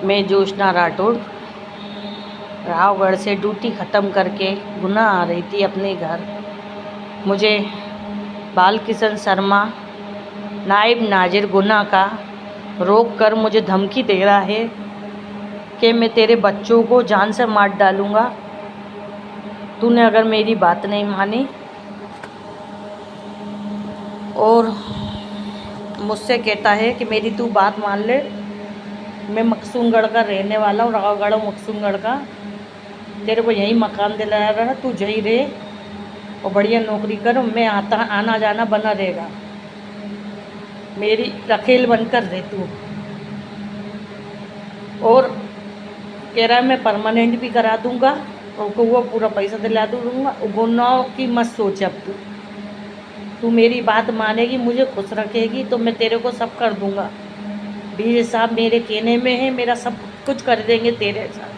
मैं जोशना राठौड़ रावगढ़ से ड्यूटी ख़त्म करके गुना आ रही थी अपने घर। मुझे बाल किशन शर्मा नायब नाजिर गुना का रोक कर मुझे धमकी दे रहा है कि मैं तेरे बच्चों को जान से मार डालूँगा तूने अगर मेरी बात नहीं मानी। और मुझसे कहता है कि मेरी तू बात मान ले, मैं मकसूमगढ़ का रहने वाला हूँ, रावगढ़ मकसूमगढ़ का, तेरे को यहीं मकान दिलाया रहा, तू यहीं रहे और बढ़िया नौकरी कर, मैं आना जाना बना रहेगा, मेरी रखेल बनकर रहे तू। और कह रहा है मैं परमानेंट भी करा दूंगा और वो पूरा पैसा दिला दूंगा। गुनाहों की मत सोच, अब तू मेरी बात मानेगी, मुझे खुश रखेगी तो मैं तेरे को सब कर दूंगा। डीजे साहब मेरे कहने में है, मेरा सब कुछ कर देंगे तेरे साथ।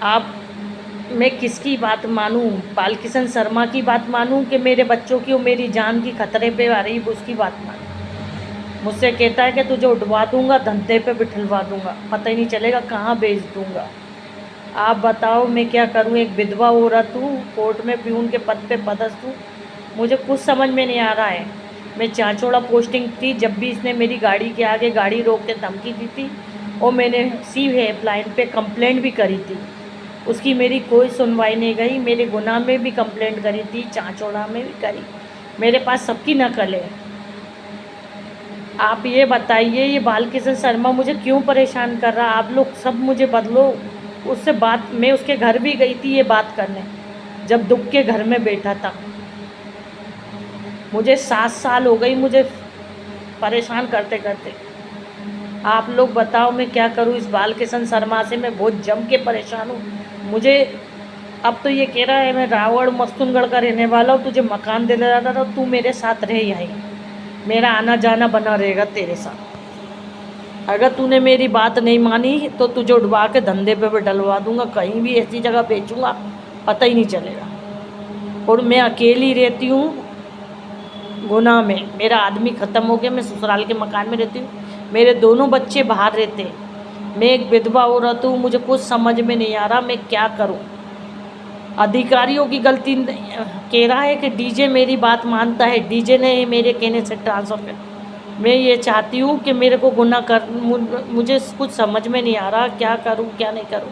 आप मैं किसकी बात मानूं? बाल किशन शर्मा की बात मानूं कि मेरे बच्चों की और मेरी जान की खतरे पे आ रही उसकी बात मानूं? मुझसे कहता है कि तुझे उठवा दूंगा, धंधे पे बिठलवा दूंगा, पता ही नहीं चलेगा कहाँ बेच दूंगा। आप बताओ मैं क्या करूं? एक विधवा औरत हूँ, कोर्ट में प्यून के पद पे पदस्थ हूँ, मुझे कुछ समझ में नहीं आ रहा है। मैं चांचौड़ा पोस्टिंग थी, जब भी इसने मेरी गाड़ी के आगे गाड़ी रोक के धमकी दी थी और मैंने सी हेल्पलाइन पे कंप्लेंट भी करी थी, उसकी मेरी कोई सुनवाई नहीं गई। मेरे गुना में भी कंप्लेंट करी थी, चांचौड़ा में भी करी, मेरे पास सबकी नकल है। आप ये बताइए ये बाल किशन शर्मा मुझे क्यों परेशान कर रहा? आप लोग सब मुझे बदलो। उससे बात, मैं उसके घर भी गई थी ये बात करने, जब दुख के घर में बैठा था। मुझे 7 साल हो गई मुझे परेशान करते करते। आप लोग बताओ मैं क्या करूं? इस बाल किशन शर्मा से मैं बहुत जम के परेशान हूं। मुझे अब तो ये कह रहा है मैं रावगढ़ मकसूमगढ़ का रहने वाला हूँ, तुझे मकान दिला रहा था, तू मेरे साथ रहे यहीं, मेरा आना जाना बना रहेगा तेरे साथ। अगर तूने मेरी बात नहीं मानी तो तुझे उठवा के धंधे पे भी डलवा दूंगा, कहीं भी ऐसी जगह बेचूंगा पता ही नहीं चलेगा। और मैं अकेली रहती हूँ गुना में, मेरा आदमी ख़त्म हो गया, मैं ससुराल के मकान में रहती हूँ, मेरे दोनों बच्चे बाहर रहते हैं, मैं एक विधवा औरत हूँ, मुझे कुछ समझ में नहीं आ रहा मैं क्या करूँ। अधिकारियों की गलती कह रहा है कि डीजे मेरी बात मानता है, डीजे ने मेरे कहने से ट्रांसफ़र कर। मैं ये चाहती हूँ कि मेरे को गुना कर, मुझे कुछ समझ में नहीं आ रहा क्या करूँ क्या नहीं करूँ।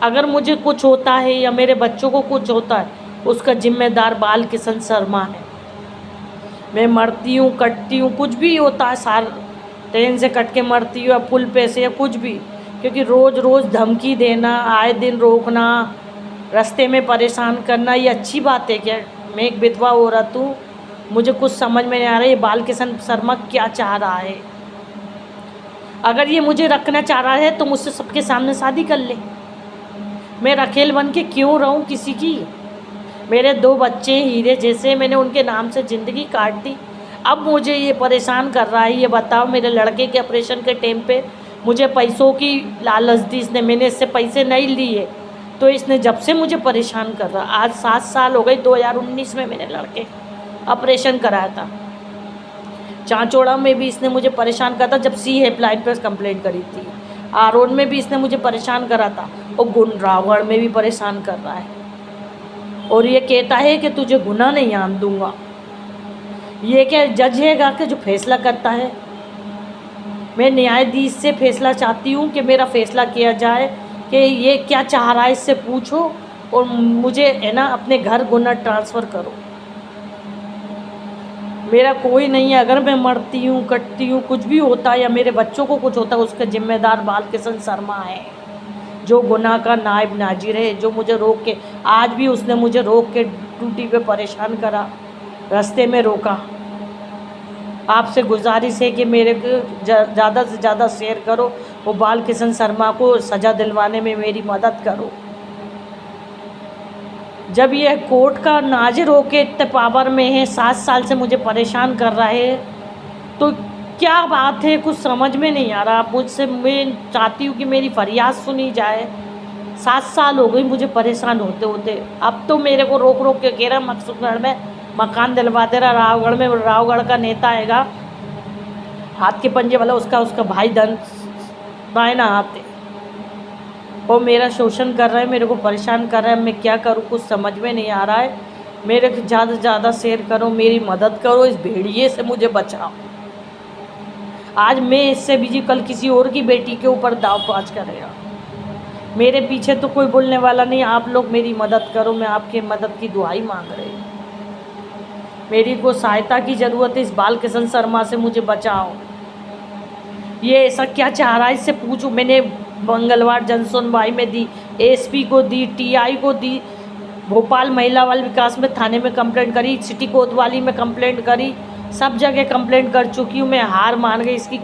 अगर मुझे कुछ होता है या मेरे बच्चों को कुछ होता है उसका जिम्मेदार बाल किशन शर्मा है। मैं मरती हूँ कटती हूँ, कुछ भी होता है, ट्रेन से कट के मरती हूँ या पुल पे से या कुछ भी, क्योंकि रोज़ रोज़ धमकी देना, आए दिन रोकना, रास्ते में परेशान करना, ये अच्छी बात है क्या? मैं एक विधवा औरत हूँ, मुझे कुछ समझ में नहीं आ रहा है ये बाल किशन शर्मा क्या चाह रहा है। अगर ये मुझे रखना चाह रहा है तो मुझसे सबके सामने शादी कर ले, मैं रखेल बन के क्यों रहूँ किसी की? मेरे 2 बच्चे हीरे जैसे, मैंने उनके नाम से ज़िंदगी काट दी, अब मुझे ये परेशान कर रहा है। ये बताओ मेरे लड़के के ऑपरेशन के टाइम पे मुझे पैसों की लालच दी इसने, मैंने इससे पैसे नहीं लिए, तो इसने जब से मुझे परेशान कर रहा। आज 7 साल हो गए, 2019 में मैंने लड़के ऑपरेशन कराया था। चांचौड़ा में भी इसने मुझे परेशान करा था जब सी हेल्पलाइन पर कंप्लेंट करी थी, आरोन में भी इसने मुझे परेशान करा था और रावगढ़ में भी परेशान कर रहा है। और ये कहता है कि तुझे गुनाह नहीं आन दूंगा। ये क्या जज है कि जो फैसला करता है? मैं न्यायाधीश से फैसला चाहती हूँ कि मेरा फैसला किया जाए कि ये क्या चाह रहा है, इससे पूछो और मुझे है ना अपने घर गुना ट्रांसफ़र करो। मेरा कोई नहीं है, अगर मैं मरती हूँ कटती हूँ कुछ भी होता है या मेरे बच्चों को कुछ होता है उसका जिम्मेदार बाल किशन शर्मा है, जो गुना का नायब नाजिर है, जो मुझे रोक के, आज भी उसने मुझे रोक के ड्यूटी पे परेशान करा, रास्ते में रोका। आपसे गुजारिश है कि मेरे को ज़्यादा से ज़्यादा शेयर करो और बाल किशन शर्मा को सज़ा दिलवाने में मेरी मदद करो। जब ये कोर्ट का नाजिर होके इतने पावर में है, 7 साल से मुझे परेशान कर रहा है, तो क्या बात है कुछ समझ में नहीं आ रहा मुझसे। मैं चाहती हूँ कि मेरी फरियाद सुनी जाए। 7 साल हो गई मुझे परेशान होते होते, अब तो मेरे को रोक रोक के कह रहा मकसूमगढ़ में मकान दिलवा दे रहा, रावगढ़ में रावगढ़ का नेता आएगा हाथ के पंजे वाला, उसका भाई धन बायना आते वो मेरा शोषण कर रहे हैं, मेरे को परेशान कर रहे हैं। मैं क्या करूँ, कुछ समझ में नहीं आ रहा है। मेरे को ज़्यादा से ज़्यादा शेयर करो, मेरी मदद करो, इस भेड़िए से मुझे बचाओ। आज मैं इससे बिजी, कल किसी और की बेटी के ऊपर दावपेच करेगा। मेरे पीछे तो कोई बोलने वाला नहीं। आप लोग मेरी मदद करो, मैं आपकी मदद की दुआई मांग रही हूँ। मेरी को सहायता की ज़रूरत है, इस बाल किशन शर्मा से मुझे बचाओ। ये ऐसा क्या चाह रहा है, इससे पूछूं। मैंने मंगलवार जन सुनवाई में दी, एसपी को दी, टीआई को दी, भोपाल महिला बाल विकास में थाने में कंप्लेंट करी, सिटी कोतवाली में कंप्लेंट करी, सब जगह कंप्लेंट कर चुकी हूँ। मैं हार मान गई। इसकी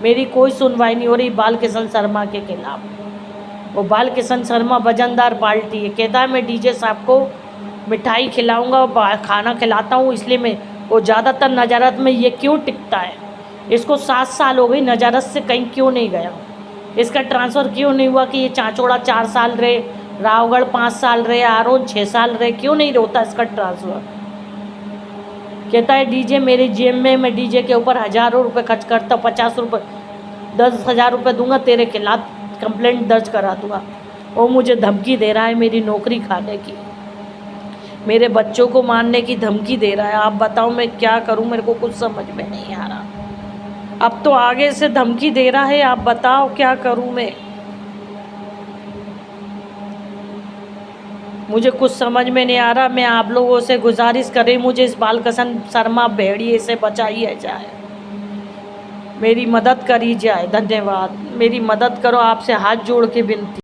मेरी कोई सुनवाई नहीं हो रही बाल किशन शर्मा के खिलाफ। वो बाल किशन शर्मा वजनदार पार्टी है। कहता है मैं डीजे साहब को मिठाई खिलाऊंगा, खाना खिलाता हूँ, इसलिए मैं वो ज़्यादातर नज़ारत में ये क्यों टिकता है। इसको 7 साल हो गई, नज़ारत से कहीं क्यों नहीं गया। इसका ट्रांसफ़र क्यों नहीं हुआ कि ये चाचोड़ा 4 साल रहे, रावगढ़ 5 साल रहे, आरोन 6 साल रहे, क्यों नहीं होता इसका ट्रांसफ़र। कहता है डीजे मेरी जेब में, मैं डीजे के ऊपर हज़ारों रुपये खर्च करता हूँ, 50 रुपये 10,000 रुपये दूंगा, तेरे खिलाफ कंप्लेंट दर्ज करा दूंगा। वो मुझे धमकी दे रहा है मेरी नौकरी खाने की, मेरे बच्चों को मारने की धमकी दे रहा है। आप बताओ मैं क्या करूं, मेरे को कुछ समझ में नहीं आ रहा। अब तो आगे से धमकी दे रहा है, आप बताओ क्या करूं मैं। मुझे कुछ समझ में नहीं आ रहा। मैं आप लोगों से गुजारिश कर रही, मुझे इस बाल किशन शर्मा भेड़िए से बचाइए जाए, मेरी मदद करी जाए। धन्यवाद, मेरी मदद करो, आपसे हाथ जोड़ के विनती।